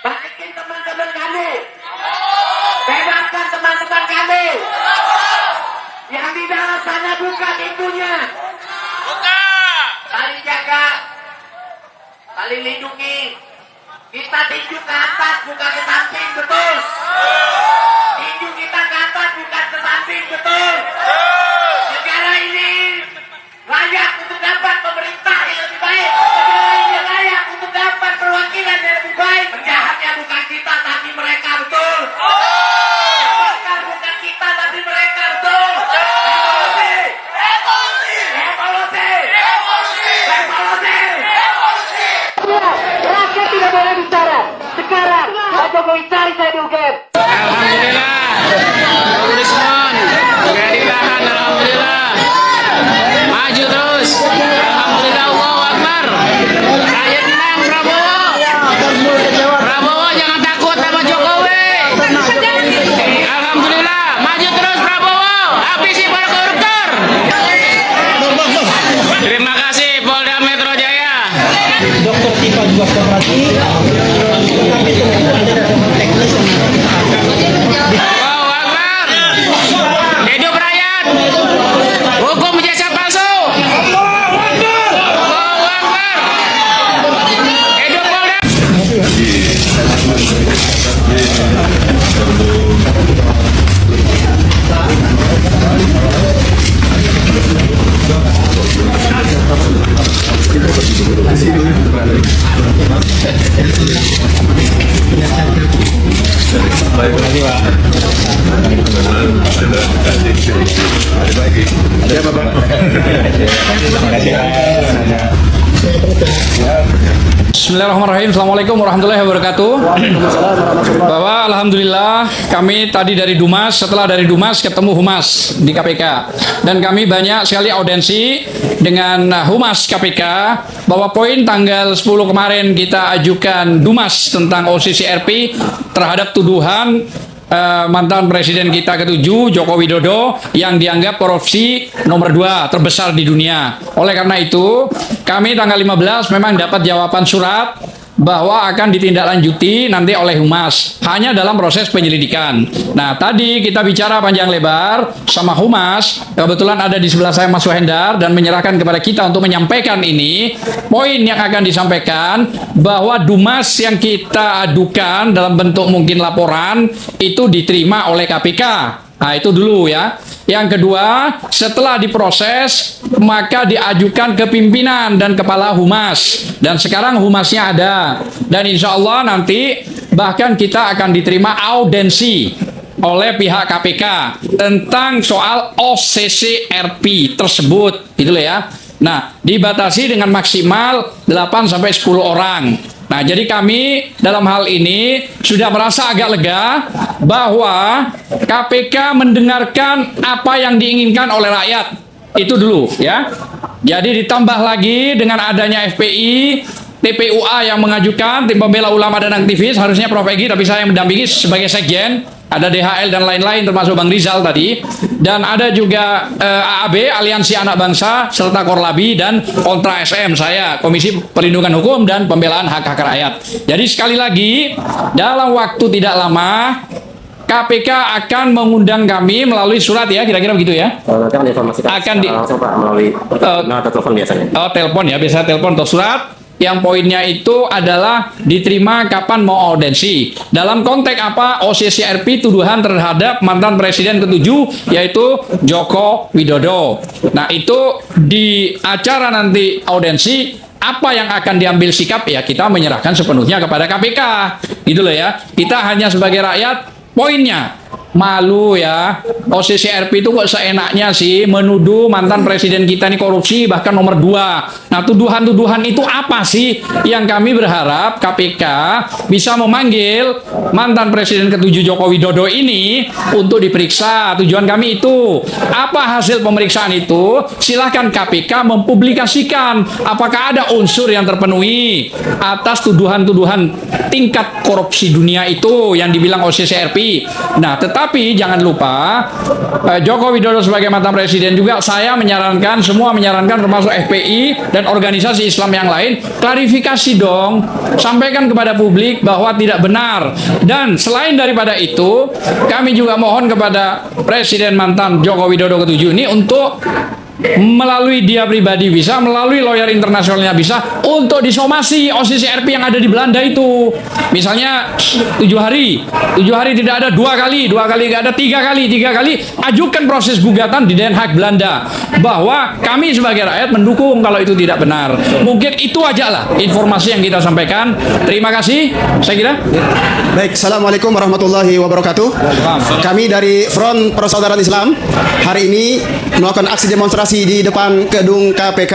Balikin teman-teman kami. Bebaskan teman-teman kami. Yang di dalam sana buka pintunya. Buka. Saling jaga. Saling lindungi. Kita tinju ke atas bukan ke samping, betul. Tinju kita ke atas bukan ke samping, betul. Negara ini layak untuk dapat pemerintah yang lebih baik. Negara ini layak untuk dapat perwakilan yang lebih baik. Penjahatnya bukan kita tapi mereka, betul. Yang bakar bukan kita tapi mereka, betul. Revolusi. Revolusi. Revolusi. Revolusi. Revolusi. Revolusi. Rakyat tidak boleh bicara. Sekarang Pak Jokowi cari saya di UGM. Alhamdulillah, Rismon, keadilan, alhamdulillah, maju terus, alhamdulillah, Allahu Akbar, rakyat menang, Prabowo jangan takut sama Jokowi, alhamdulillah, maju terus Prabowo, habisi para koruptor. Terima kasih Polda Metro Jaya. Dokter Tifa juga kooperatif. Allahu Akbar, hidup rakyat, hukum jasa palsu. Allahu Akbar, hidup Polda. Bismillahirrahmanirrahim. Assalamualaikum warahmatullahi wabarakatuh. Bahwa alhamdulillah kami tadi dari Dumas, setelah dari Dumas ketemu Humas di KPK, dan kami banyak sekali audensi dengan Humas KPK bahwa poin tanggal 10 kemarin kita ajukan Dumas tentang OCCRP terhadap tuduhan mantan presiden kita ke-7 Joko Widodo yang dianggap korupsi nomor 2 terbesar di dunia. Oleh karena itu, kami tanggal 15 memang dapat jawaban surat bahwa akan ditindaklanjuti nanti oleh Humas hanya dalam proses penyelidikan. Nah, tadi kita bicara panjang lebar sama Humas, kebetulan ada di sebelah saya Mas Wahendar dan menyerahkan kepada kita untuk menyampaikan ini. Poin yang akan disampaikan bahwa Dumas yang kita adukan dalam bentuk mungkin laporan itu diterima oleh KPK. Nah, itu dulu ya. Yang kedua, setelah diproses, maka diajukan ke pimpinan dan kepala Humas. Dan sekarang Humasnya ada. Dan insya Allah nanti bahkan kita akan diterima audensi oleh pihak KPK tentang soal OCCRP tersebut. Gitu loh ya. Nah, dibatasi dengan maksimal 8-10 orang. Nah, jadi kami dalam hal ini sudah merasa agak lega bahwa KPK mendengarkan apa yang diinginkan oleh rakyat. Itu dulu ya. Jadi ditambah lagi dengan adanya FPI, TPUA yang mengajukan, tim pembela ulama dan aktivis, harusnya Prof. Egy, tapi saya yang mendampingi sebagai sekjen. Ada DHL dan lain-lain termasuk Bang Rizal tadi. Dan ada juga AAB, Aliansi Anak Bangsa, serta Korlabi dan Kontra SM, saya Komisi Perlindungan Hukum dan Pembelaan Hak-Hak Rakyat. Jadi sekali lagi, dalam waktu tidak lama KPK akan mengundang kami melalui surat ya, kira-kira begitu ya. Nanti akan diinformasikan Akan langsung Pak melalui atau telepon biasanya. Oh, telepon ya, biasa telepon atau surat. Yang poinnya itu adalah diterima kapan mau audensi. Dalam konteks apa? OCCRP tuduhan terhadap mantan presiden ke-7 yaitu Joko Widodo. Nah, itu di acara nanti audensi apa yang akan diambil sikap ya kita menyerahkan sepenuhnya kepada KPK. Gitu loh ya. Kita hanya sebagai rakyat poinnya malu ya. OCCRP itu kok seenaknya sih menuduh mantan presiden kita ini korupsi bahkan nomor 2. Nah, tuduhan-tuduhan itu apa sih yang kami berharap KPK bisa memanggil mantan presiden ke-7 Joko Widodo ini untuk diperiksa. Tujuan kami itu. Apa hasil pemeriksaan itu? Silahkan KPK mempublikasikan apakah ada unsur yang terpenuhi atas tuduhan-tuduhan tingkat korupsi dunia itu yang dibilang OCCRP. Nah, tetapi jangan lupa Joko Widodo sebagai mantan presiden juga, saya menyarankan, semua menyarankan termasuk FPI dan organisasi Islam yang lain, klarifikasi dong, sampaikan kepada publik bahwa tidak benar. Dan selain daripada itu, kami juga mohon kepada Presiden mantan Joko Widodo ke-7 ini untuk melalui dia pribadi bisa, melalui lawyer internasionalnya bisa, untuk disomasi OCCRP yang ada di Belanda itu. Misalnya 7 hari tidak ada, 2 kali nggak ada, 3 kali, ajukan proses gugatan di Den Haag Belanda bahwa kami sebagai rakyat mendukung kalau itu tidak benar. Mungkin itu aja lah informasi yang kita sampaikan. Terima kasih, saya kira. Baik, Assalamualaikum warahmatullahi wabarakatuh. Kami dari Front Persaudaraan Islam hari ini melakukan aksi demonstrasi di depan gedung KPK.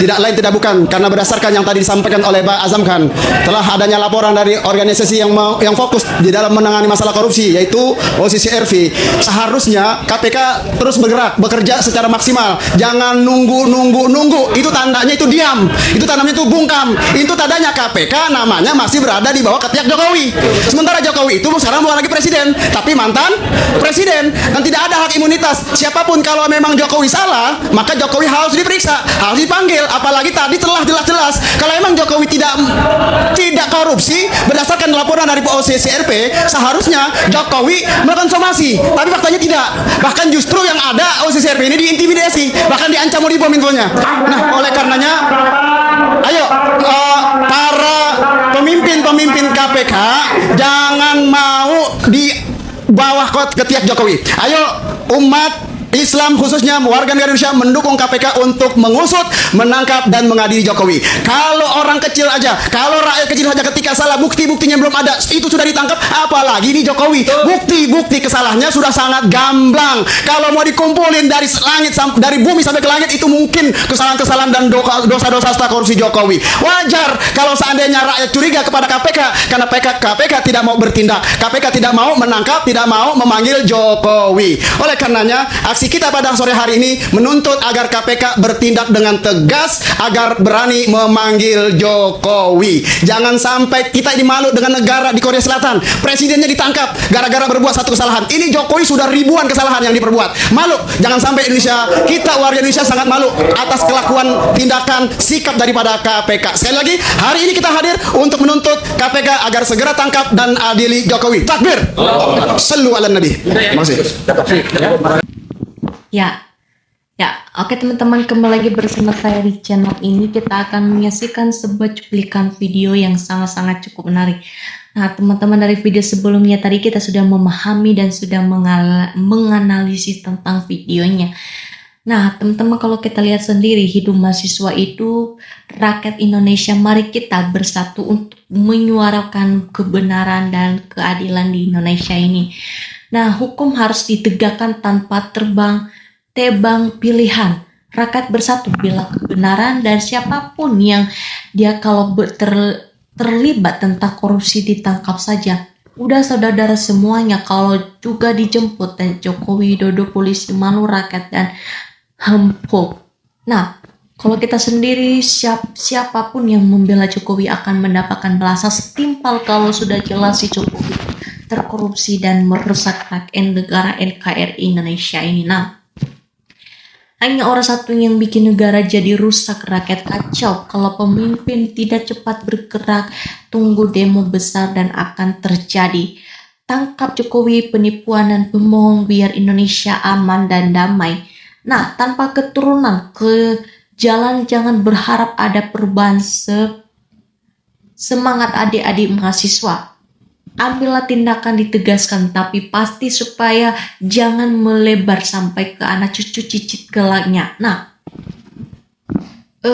Tidak lain tidak bukan karena berdasarkan yang tadi disampaikan oleh Pak Azam Khan, telah adanya laporan dari organisasi yang fokus di dalam menangani masalah korupsi, yaitu OCCRV. Seharusnya KPK terus bergerak, bekerja secara maksimal. Jangan nunggu. Itu tandanya itu diam. Itu tandanya itu bungkam. Itu tandanya KPK namanya masih berada di bawah ketiak Jokowi. Sementara Jokowi itu sekarang bukan lagi presiden, tapi mantan presiden, dan tidak ada hak imunitas. Siapapun kalau memang Jokowi salah, maka Jokowi harus diperiksa, harus dipanggil. Apalagi tadi telah jelas-jelas kalau memang Jokowi tidak korupsi berdasarkan laporan dari OCCRP, seharusnya Jokowi melakukan somasi. Tapi faktanya tidak. Bahkan justru yang ada OCCRP ini diintimidasi, bahkan diancam mau dibom infonya. Nah, oleh karenanya, ayo para pemimpin KPK jangan mau di bawah ketiak Jokowi. Ayo umat Islam khususnya warga negara Indonesia mendukung KPK untuk mengusut, menangkap dan mengadili Jokowi. Kalau orang kecil aja, kalau rakyat kecil saja ketika salah bukti-buktinya belum ada, itu sudah ditangkap, apalagi ini Jokowi. Bukti kesalahannya sudah sangat gamblang. Kalau mau dikumpulin dari langit dari bumi sampai ke langit, itu mungkin kesalahan-kesalahan dan dosa-dosa korupsi Jokowi. Wajar kalau seandainya rakyat curiga kepada KPK karena KPK tidak mau bertindak, KPK tidak mau menangkap, tidak mau memanggil Jokowi. Oleh karenanya, aksi kita pada sore hari ini menuntut agar KPK bertindak dengan tegas, agar berani memanggil Jokowi. Jangan sampai kita ini malu dengan negara di Korea Selatan, presidennya ditangkap gara-gara berbuat satu kesalahan. Ini Jokowi sudah ribuan kesalahan yang diperbuat. Malu, jangan sampai kita warga Indonesia sangat malu atas kelakuan, tindakan, sikap daripada KPK. Sekali lagi, hari ini kita hadir untuk menuntut KPK agar segera tangkap dan adili Jokowi. Takbir. Sallu ala Nabi. Terima kasih. Oke teman-teman, kembali lagi bersama saya di channel ini. Kita akan menyaksikan sebuah cuplikan video yang sangat-sangat cukup menarik. Nah teman-teman, dari video sebelumnya tadi kita sudah memahami dan sudah menganalisis tentang videonya. Nah teman-teman, kalau kita lihat sendiri, hidup mahasiswa itu rakyat Indonesia, mari kita bersatu untuk menyuarakan kebenaran dan keadilan di Indonesia ini. Nah, hukum harus ditegakkan tanpa tebang pilihan. Rakyat bersatu bila kebenaran, dan siapapun yang dia kalau terlibat tentang korupsi ditangkap saja. Udah saudara semuanya, kalau juga dijemput dan Jokowi Widodo, polisi, malu rakyat dan hukum. Nah, kalau kita sendiri, siapapun yang membela Jokowi akan mendapatkan balasan setimpal kalau sudah jelas si Jokowi terkorupsi dan merusak rakyat negara NKRI Indonesia ini. Nah, hanya orang satu yang bikin negara jadi rusak, rakyat kacau. Kalau pemimpin tidak cepat bergerak, tunggu demo besar dan akan terjadi. Tangkap Jokowi, penipuan dan pembohong biar Indonesia aman dan damai. Nah, tanpa keturunan ke jalan, jangan berharap ada perubahan. Semangat adik-adik mahasiswa. Ambillah tindakan, ditegaskan, tapi pasti supaya jangan melebar sampai ke anak cucu cicit kelaknya. Nah,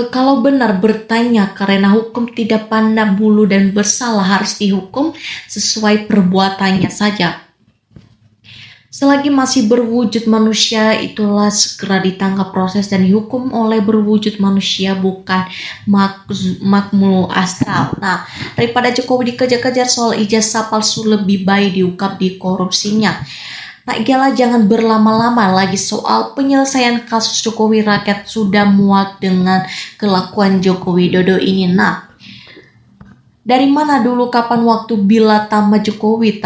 kalau benar bertanya karena hukum tidak pandang bulu dan bersalah harus dihukum sesuai perbuatannya saja. Selagi masih berwujud manusia, itulah segera ditangkap, proses dan dihukum oleh berwujud manusia, bukan makhluk astral. Nah, daripada Jokowi dikejar-kejar soal ijazah palsu, lebih baik diungkap di korupsinya. Nah, ialah jangan berlama-lama lagi soal penyelesaian kasus Jokowi. Rakyat sudah muak dengan kelakuan Jokowi Widodo ini. Nah, dari mana dulu kapan waktu bila tambah Jokowi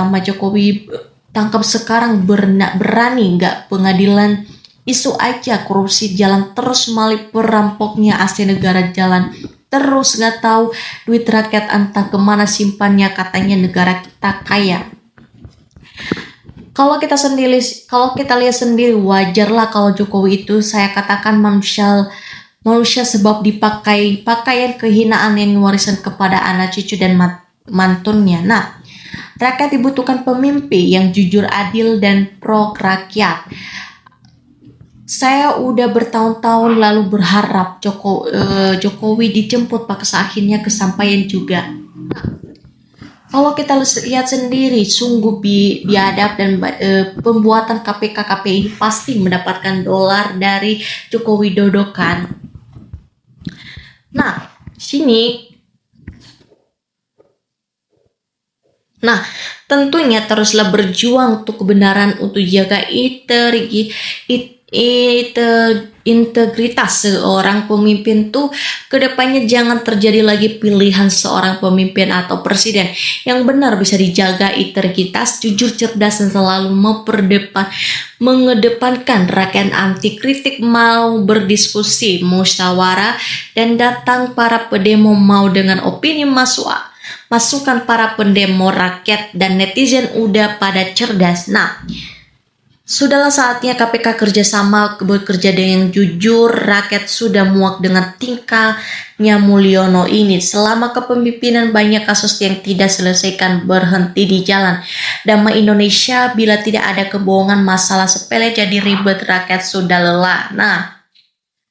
tangkap sekarang berani nggak pengadilan isu aja korupsi jalan terus mali perampoknya aset negara jalan terus nggak tahu duit rakyat entah kemana simpannya katanya negara kita kaya. Kalau kita lihat sendiri wajarlah kalau Jokowi itu saya katakan manusia sebab dipakai pakaian kehinaan yang diwariskan kepada anak cucu dan mantunnya. Nah, rakyat dibutuhkan pemimpin yang jujur, adil dan pro rakyat. Saya udah bertahun-tahun lalu berharap Jokowi dijemput paksa akhirnya kesampaian juga. Kalau kita lihat sendiri, sungguh biadab dan pembuatan KPK-KPI pasti mendapatkan dolar dari Joko Widodo kan. Nah, tentunya teruslah berjuang untuk kebenaran, untuk jaga integritas seorang pemimpin tuh kedepannya jangan terjadi lagi pilihan seorang pemimpin atau presiden yang benar bisa dijaga integritas, jujur, cerdas dan selalu mengedepankan rakyat anti kritik, mau berdiskusi, musyawarah dan datang para pendemo mau dengan opini masukan para pendemo, rakyat dan netizen udah pada cerdas. Nah, sudahlah saatnya KPK bekerja dengan jujur. Rakyat sudah muak dengan tingkahnya Mulyono ini. Selama kepemimpinan banyak kasus yang tidak selesaikan berhenti di jalan. Damai Indonesia bila tidak ada kebohongan, masalah sepele jadi ribet, rakyat sudah lelah. Nah,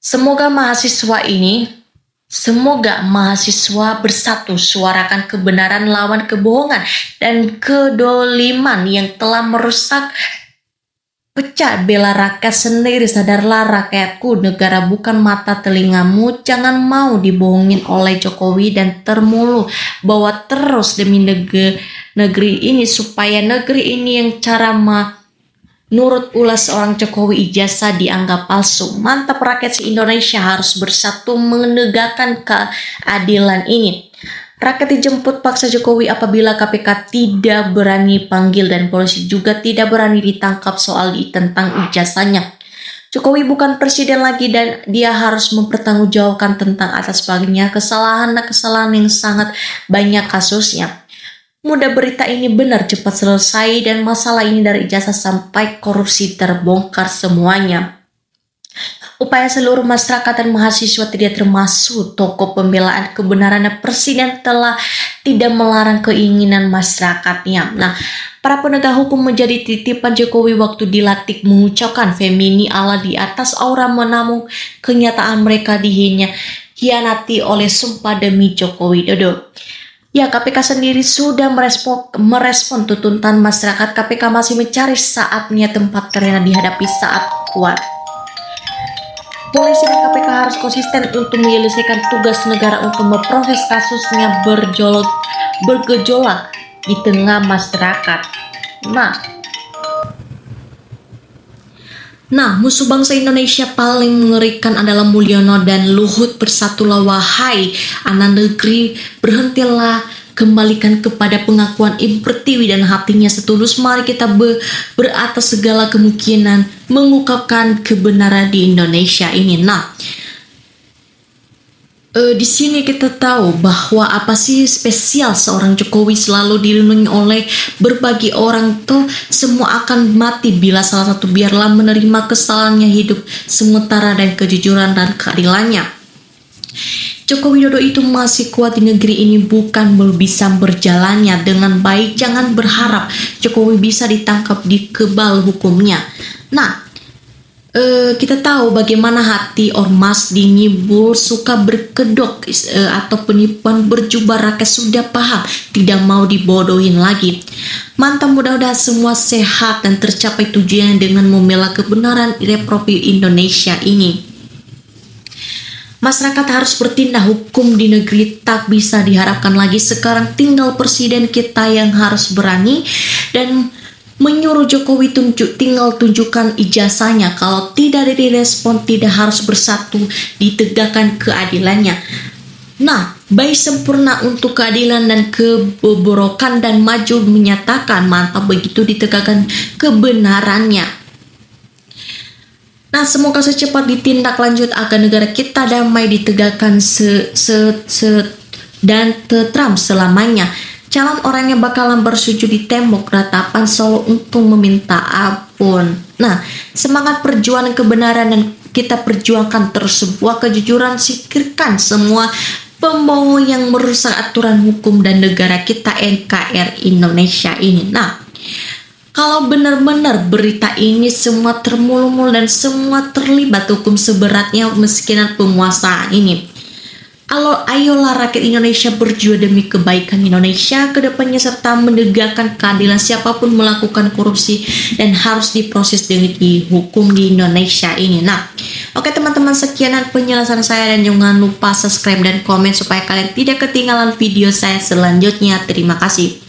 semoga mahasiswa bersatu suarakan kebenaran lawan kebohongan dan kedoliman yang telah merusak. Pecah bela rakyat sendiri, sadarlah rakyatku, negara bukan mata telingamu, jangan mau dibohongin oleh Jokowi dan termulu bawa terus demi negeri ini supaya negeri ini yang cara menurut ulas seorang Jokowi ijazah dianggap palsu. Mantap rakyat Indonesia harus bersatu menegakkan keadilan ini. Rakyat dijemput paksa Jokowi apabila KPK tidak berani panggil dan polisi juga tidak berani ditangkap soal tentang ijazahnya. Jokowi bukan presiden lagi dan dia harus mempertanggungjawabkan tentang atas baginya kesalahan yang sangat banyak kasusnya. Mudah berita ini benar cepat selesai dan masalah ini dari ijazah sampai korupsi terbongkar semuanya. Upaya seluruh masyarakat dan mahasiswa tidak termasuk tokoh pembelaan kebenaran presiden telah tidak melarang keinginan masyarakatnya. Nah, para penegak hukum menjadi titipan Jokowi waktu dilatih mengucapkan Femini Allah di atas aura menamu kenyataan mereka dihianati oleh sumpah demi Jokowi Widodo. Ya, KPK sendiri sudah merespon tuntutan masyarakat. KPK masih mencari saatnya tempat karena dihadapi saat kuat. Polisi dan KPK harus konsisten untuk menyelesaikan tugas negara untuk memproses kasusnya bergejolak di tengah masyarakat. Nah, musuh bangsa Indonesia paling mengerikan adalah Mulyono dan Luhut. Bersatulah wahai anak negeri, berhentilah, kembalikan kepada pengakuan Ibu Pertiwi dan hatinya setulus. Mari kita beratas segala kemungkinan mengungkapkan kebenaran di Indonesia ini. Nah, di sini kita tahu bahwa apa sih spesial seorang Jokowi selalu dilindungi oleh berbagai orang tuh semua akan mati bila salah satu biarlah menerima kesalahannya hidup sementara dan kejujuran dan keadilannya. Joko Widodo itu masih kuat di negeri ini bukan bisa berjalannya dengan baik. Jangan berharap Jokowi bisa ditangkap di kebal hukumnya. Nah, kita tahu bagaimana hati ormas di Nyibul suka berkedok atau penipuan berjubah. Rakyat sudah paham, tidak mau dibodohin lagi. Mantap, mudah-mudahan semua sehat dan tercapai tujuan dengan membela kebenaran Republik Indonesia ini. Masyarakat harus bertindak, hukum di negeri tak bisa diharapkan lagi. Sekarang tinggal presiden kita yang harus berani dan menyuruh Jokowi tinggal tunjukkan ijazahnya. Kalau tidak direspon, tidak harus bersatu, ditegakkan keadilannya. Nah, baik sempurna untuk keadilan dan kebobrokan dan maju menyatakan mantap begitu ditegakkan kebenarannya. Nah, semoga secepat ditindaklanjut agar negara kita damai ditegakkan dan tentram selamanya. Calon orangnya bakalan bersujud di tembok ratapan Solo untuk meminta ampun. Nah, semangat perjuangan kebenaran dan kita perjuangkan terus sebuah kejujuran, singkirkan semua pembohong yang merusak aturan hukum dan negara kita NKRI Indonesia ini. Nah, kalau benar-benar berita ini semua termul-mul dan semua terlibat hukum seberatnya kemiskinan penguasaan ini. Ayolah rakyat Indonesia berjuang demi kebaikan Indonesia ke depannya serta menegakkan keadilan siapapun melakukan korupsi dan harus diproses dengan dihukum di Indonesia ini. Nah, oke teman-teman, sekian penjelasan saya dan jangan lupa subscribe dan komen supaya kalian tidak ketinggalan video saya selanjutnya. Terima kasih.